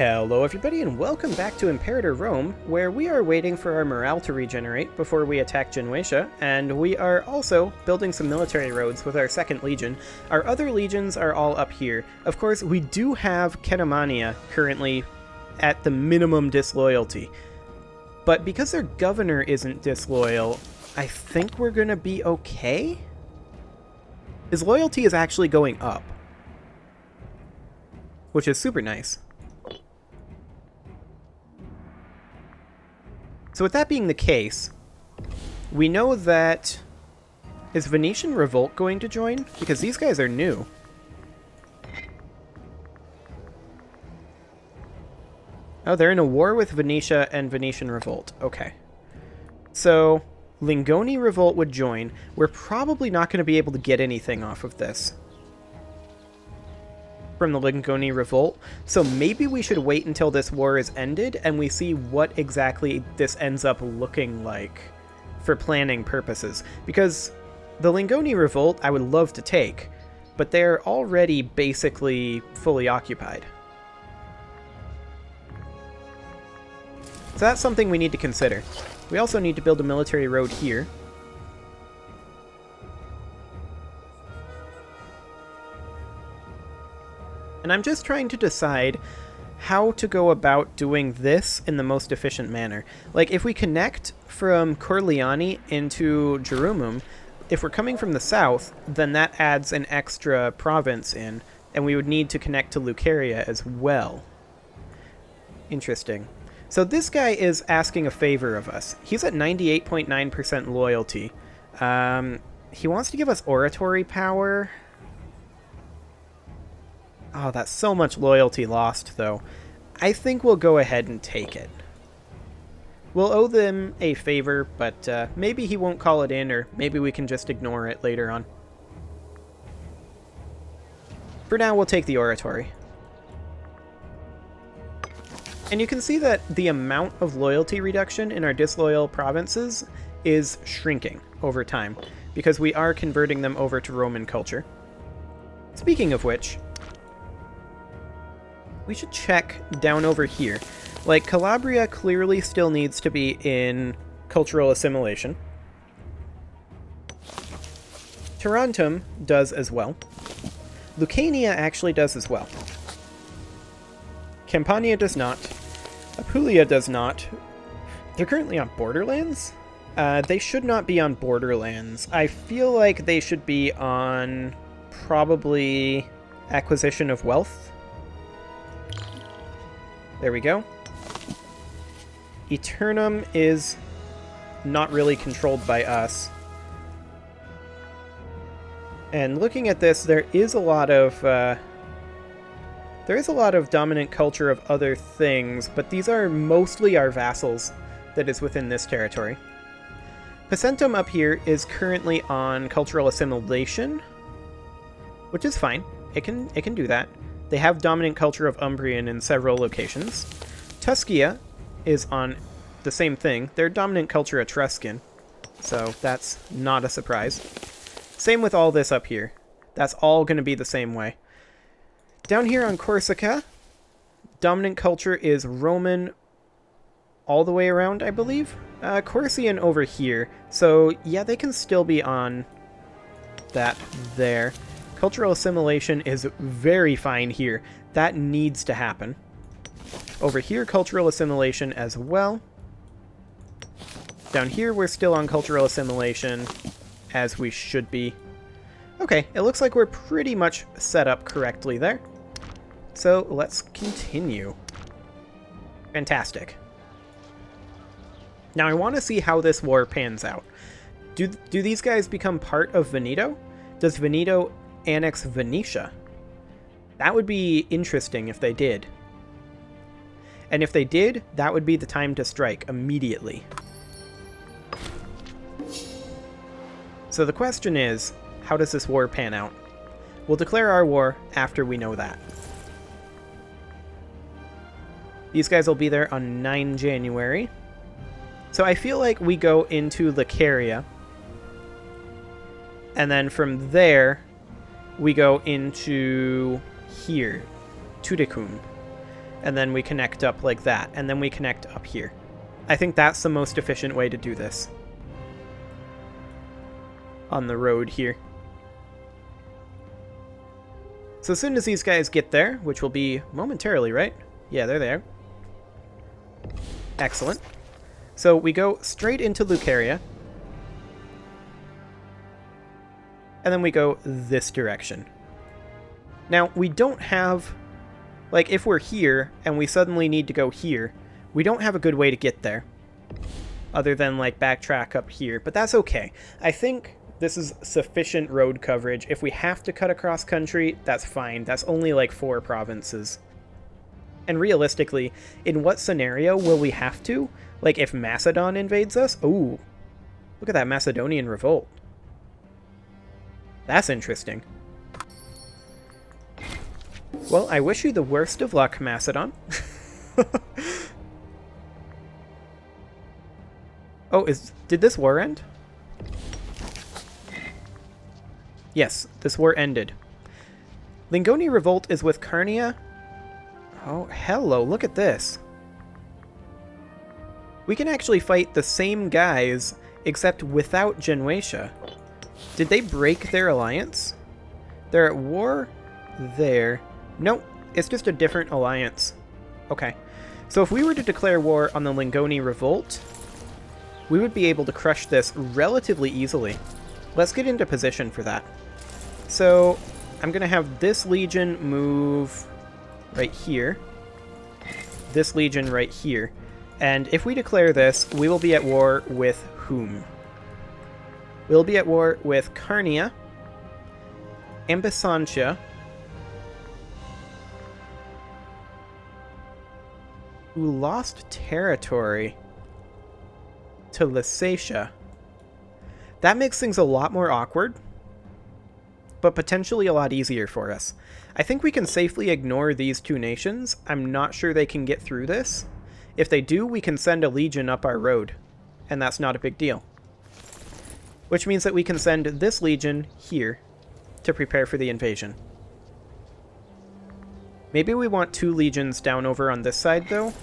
Hello everybody and welcome back to Imperator Rome, where we are waiting for our morale to regenerate before we attack Genuesia, and we are also building some military roads with our second legion. Our other legions are all up here. Of course, we do have Ketamania currently at the minimum disloyalty, but because their governor isn't disloyal, I think we're gonna be okay? His loyalty is actually going up, which is super nice. So with that being the case, we know that... Is Venetian Revolt going to join? Because these guys are new. Oh, they're in a war with Venetia and Venetian Revolt. Okay. So, Lingoni Revolt would join. We're probably not going to be able to get anything off of this from the Lingoni Revolt, so maybe we should wait until this war is ended and we see what exactly this ends up looking like for planning purposes. Because the Lingoni Revolt I would love to take, but they're already basically fully occupied. So that's something we need to consider. We also need to build a military road here. And I'm just trying to decide how to go about doing this in the most efficient manner. Like, if we connect from Corleone into Jerumum, if we're coming from the south, then that adds an extra province in, and we would need to connect to Lucaria as well. Interesting. So this guy is asking a favor of us. He's at 98.9% loyalty. He wants to give us oratory power. Oh, that's so much loyalty lost, though. I think we'll go ahead and take it. We'll owe them a favor, but maybe he won't call it in, or maybe we can just ignore it later on. For now, we'll take the oratory. And you can see that the amount of loyalty reduction in our disloyal provinces is shrinking over time, because we are converting them over to Roman culture. Speaking of which, we should check down over here. Like, Calabria clearly still needs to be in cultural assimilation. Tarentum does as well. Lucania actually does as well. Campania does not. Apulia does not. They're currently on Borderlands? They should not be on Borderlands. I feel like they should be on probably Acquisition of Wealth. There we go. Eternum is not really controlled by us. And looking at this, there is a lot of dominant culture of other things, but these are mostly our vassals that is within this territory. Pacentum up here is currently on cultural assimilation, which is fine. It can do that. They have dominant culture of Umbrian in several locations. Tuscia is on the same thing. They're dominant culture Etruscan, so that's not a surprise. Same with all this up here. That's all going to be the same way. Down here on Corsica, dominant culture is Roman all the way around, I believe. Corsican over here, so yeah, they can still be on that there. Cultural assimilation is very fine here. That needs to happen. Over here, cultural assimilation as well. Down here, we're still on cultural assimilation, as we should be. Okay, it looks like we're pretty much set up correctly there. So let's continue. Fantastic. Now I want to see how this war pans out. Do these guys become part of Veneto? Does Veneto annex Venetia? That would be interesting if they did. And if they did, that would be the time to strike immediately. So the question is, how does this war pan out? We'll declare our war after we know that. These guys will be there on 9 January. So I feel like we go into Lucaria, and then from there we go into here, Tudicum. and then we connect up like that, and then we connect up here. I think that's the most efficient way to do this. On the road here. So as soon as these guys get there, which will be momentarily, right? Yeah, they're there. Excellent. So we go straight into Lucaria. And then we go this direction. Now, we don't have... Like, if we're here, and we suddenly need to go here, we don't have a good way to get there. Other than, like, backtrack up here. But that's okay. I think this is sufficient road coverage. If we have to cut across country, that's fine. That's only, like, 4 provinces. And realistically, in what scenario will we have to? Like, if Macedon invades us? Ooh. Look at that Macedonian Revolt. That's interesting. Well, I wish you the worst of luck, Macedon. Oh, did this war end? Yes, this war ended. Lingoni Revolt is with Carnia. Oh, hello, look at this. We can actually fight the same guys, except without Genuatia. Did they break their alliance? They're at war there. Nope, it's just a different alliance. Okay. So if we were to declare war on the Lingoni Revolt, we would be able to crush this relatively easily. Let's get into position for that. So I'm going to have this legion move right here. This legion right here. And if we declare this, we will be at war with whom? We'll be at war with Carnia, Ambisantia, who lost territory to Lysatia. That makes things a lot more awkward, but potentially a lot easier for us. I think we can safely ignore these 2 nations. I'm not sure they can get through this. If they do, we can send a legion up our road, and that's not a big deal. Which means that we can send this legion here to prepare for the invasion. Maybe we want 2 legions down over on this side, though.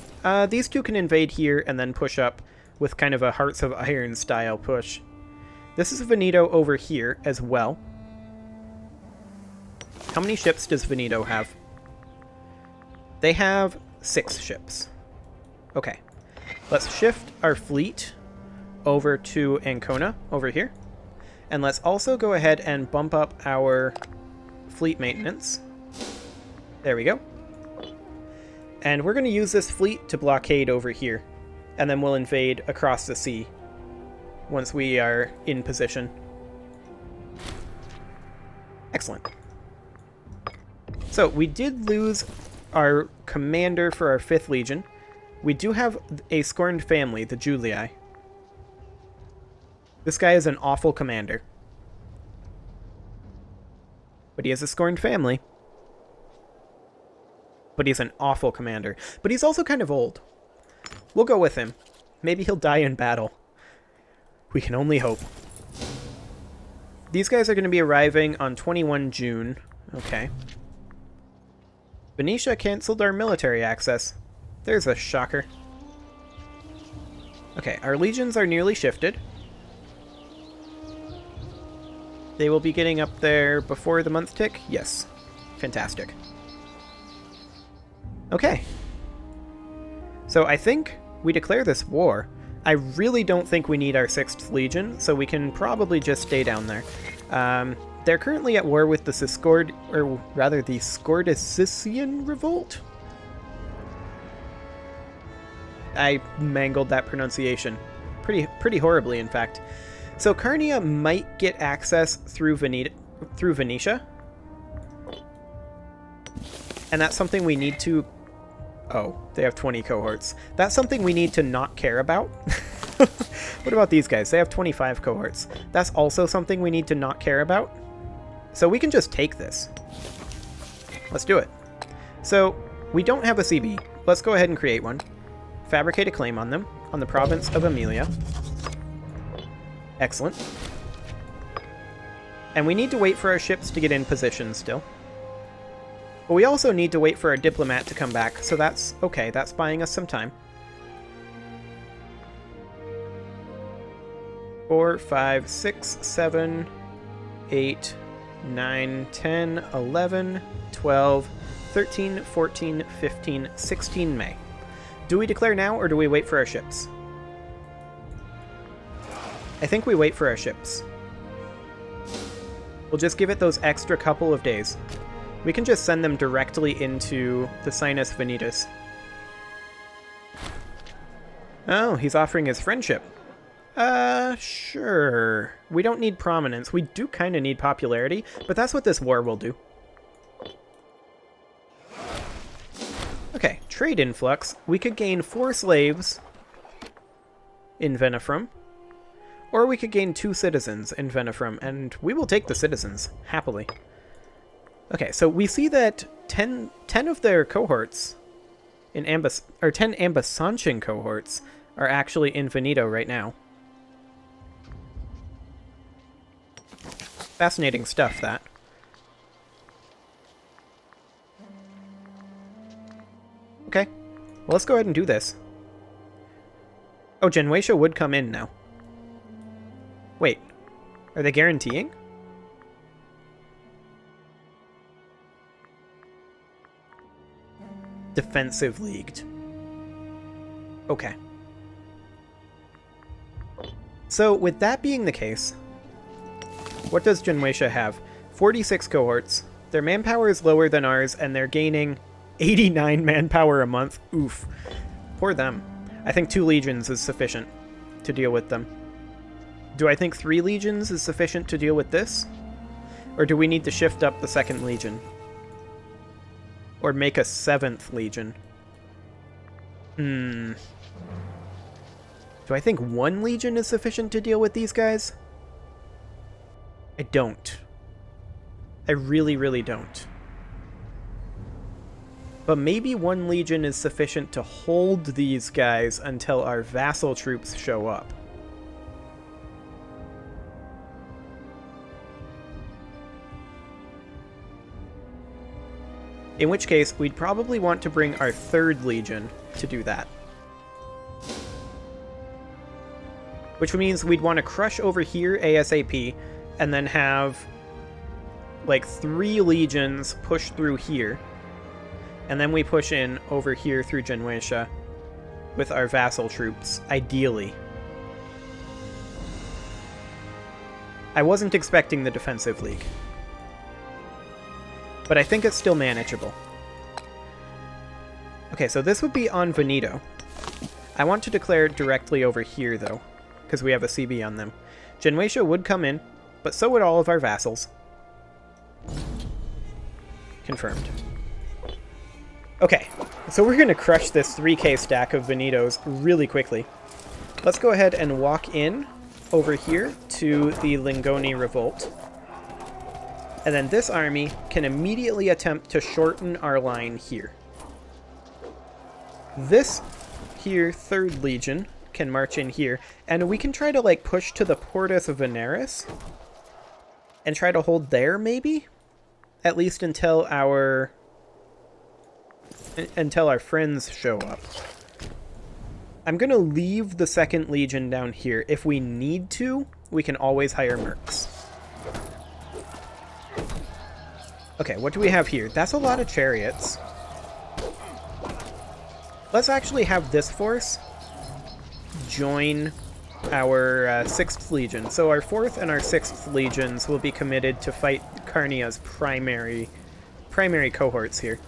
These 2 can invade here and then push up with kind of a Hearts of Iron style push. This is Veneto over here as well. How many ships does Veneto have? They have 6 ships. Okay. Let's shift our fleet over to Ancona over here. And let's also go ahead and bump up our fleet maintenance. There we go. And we're going to use this fleet to blockade over here. And then we'll invade across the sea once we are in position. Excellent. So we did lose our commander for our 5th Legion. We do have a scorned family, the Julii. This guy is an awful commander. But he has a scorned family. But he's an awful commander. But he's also kind of old. We'll go with him. Maybe he'll die in battle. We can only hope. These guys are going to be arriving on 21 June. Okay. Venetia canceled our military access. There's a shocker. Okay, our legions are nearly shifted. They will be getting up there before the month tick? Yes. Fantastic. Okay. So I think we declare this war. I really don't think we need our 6th Legion, so we can probably just stay down there. They're currently at war with the the Scordician Revolt? I mangled that pronunciation. Pretty horribly, in fact. So Carnia might get access through Venetia. And that's something we need to... Oh, they have 20 cohorts. That's something we need to not care about. What about these guys? They have 25 cohorts. That's also something we need to not care about. So we can just take this. Let's do it. So we don't have a CB. Let's go ahead and create one. Fabricate a claim on them, on the province of Aemilia. Excellent. And we need to wait for our ships to get in position still. But we also need to wait for our diplomat to come back, so that's okay. That's buying us some time. 4, 5, 6, 7, 8, 9, 10, 11, 12, 13, 14, 15, 16 May. Do we declare now, or do we wait for our ships? I think we wait for our ships. We'll just give it those extra couple of days. We can just send them directly into the Sinus Venetus. Oh, he's offering his friendship. Sure. We don't need prominence. We do kind of need popularity, but that's what this war will do. Okay, trade influx. We could gain 4 slaves in Venifrum, or we could gain 2 citizens in Venifrum, and we will take the citizens, happily. Okay, so we see that 10 of their cohorts, in 10 Ambasanchan cohorts, are actually in Veneto right now. Fascinating stuff, that. Okay, well, let's go ahead and do this. Oh, Genuatia would come in now. Wait, are they guaranteeing? Defensive leagued. Okay. So, with that being the case, what does Genuatia have? 46 cohorts. Their manpower is lower than ours, and they're gaining 89 manpower a month. Oof. Poor them. I think 2 legions is sufficient to deal with them. Do I think 3 legions is sufficient to deal with this? Or do we need to shift up the 2nd legion? Or make a 7th legion? Do I think 1 legion is sufficient to deal with these guys? I don't. I really, really don't. But maybe 1 legion is sufficient to hold these guys until our vassal troops show up. In which case, we'd probably want to bring our 3rd legion to do that. Which means we'd want to crush over here ASAP, and then have like 3 legions push through here. And then we push in over here through Genuatia with our vassal troops, ideally. I wasn't expecting the defensive league, but I think it's still manageable. Okay, so this would be on Veneto. I want to declare directly over here, though, because we have a CB on them. Genuatia would come in, but so would all of our vassals. Confirmed. Okay, so we're going to crush this 3k stack of Venetos really quickly. Let's go ahead and walk in over here to the Lingoni Revolt. And then this army can immediately attempt to shorten our line here. This here 3rd Legion can march in here, and we can try to like push to the Portus Veneris and try to hold there, maybe? At least until our friends show up. I'm going to leave the 2nd Legion down here. If we need to, we can always hire mercs. Okay, what do we have here? That's a lot of chariots. Let's actually have this force join our 6th Legion. So our 4th and our 6th Legions will be committed to fight Carnia's primary cohorts here.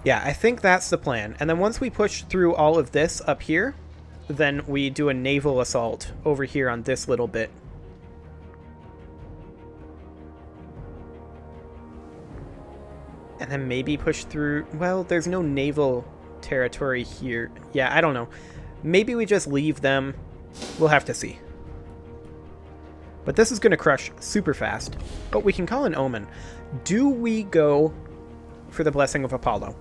Yeah, I think that's the plan. And then once we push through all of this up here, then we do a naval assault over here on this little bit. And then maybe push through... Well, there's no naval territory here. Yeah, I don't know. Maybe we just leave them. We'll have to see. But this is going to crush super fast. But we can call an Omen. Do we go for the Blessing of Apollo?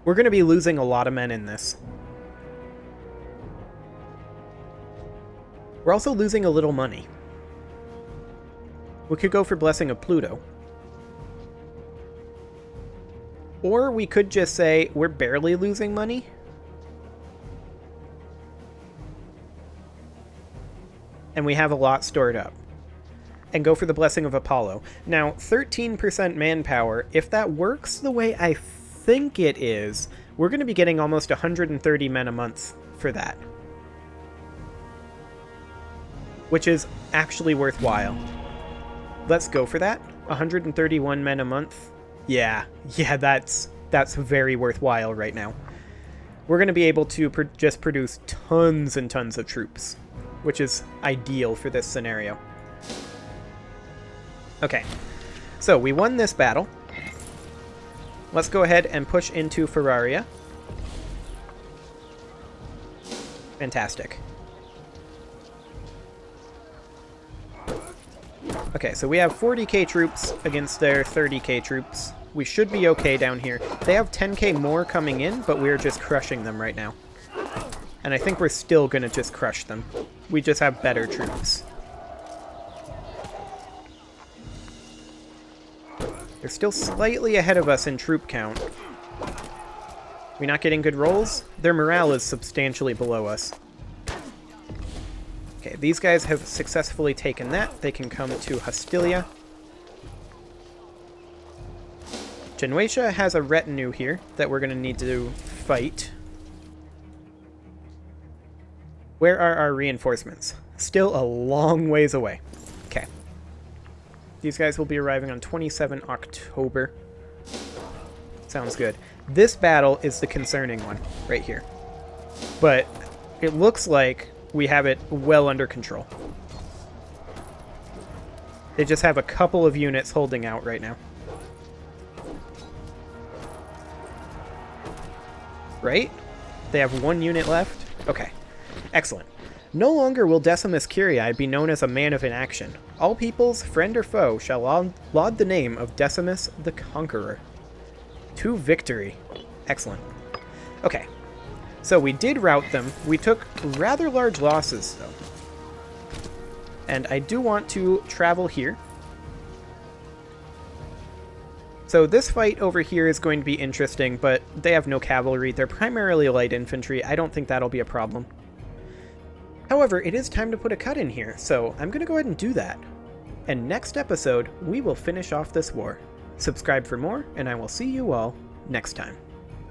We're going to be losing a lot of men in this. We're also losing a little money. We could go for Blessing of Pluto. Or we could just say we're barely losing money. And we have a lot stored up. And go for the Blessing of Apollo. Now, 13% manpower, if that works the way I think it is, we're going to be getting almost 130 men a month for that. Which is actually worthwhile. Let's go for that. 131 men a month. Yeah, that's very worthwhile right now. We're going to be able to just produce tons and tons of troops, which is ideal for this scenario. Okay, so we won this battle. Let's go ahead and push into Ferraria. Fantastic. Okay, so we have 40k troops against their 30k troops. We should be okay down here. They have 10k more coming in, but we're just crushing them right now. And I think we're still going to just crush them. We just have better troops. They're still slightly ahead of us in troop count. We not getting good rolls? Their morale is substantially below us. Okay, these guys have successfully taken that. They can come to Hostilia. Genuatia has a retinue here that we're going to need to fight. Where are our reinforcements? Still a long ways away. Okay. These guys will be arriving on 27 October. Sounds good. This battle is the concerning one right here. But it looks like we have it well under control. They just have a couple of units holding out right now. Right? They have one unit left? Okay. Excellent. No longer will Decimus Curii be known as a man of inaction. All peoples, friend or foe, shall laud the name of Decimus the Conqueror. To victory. Excellent. Okay. So we did rout them. We took rather large losses, though. And I do want to travel here. So this fight over here is going to be interesting, but they have no cavalry. They're primarily light infantry. I don't think that'll be a problem. However, it is time to put a cut in here, so I'm going to go ahead and do that. And next episode, we will finish off this war. Subscribe for more, and I will see you all next time.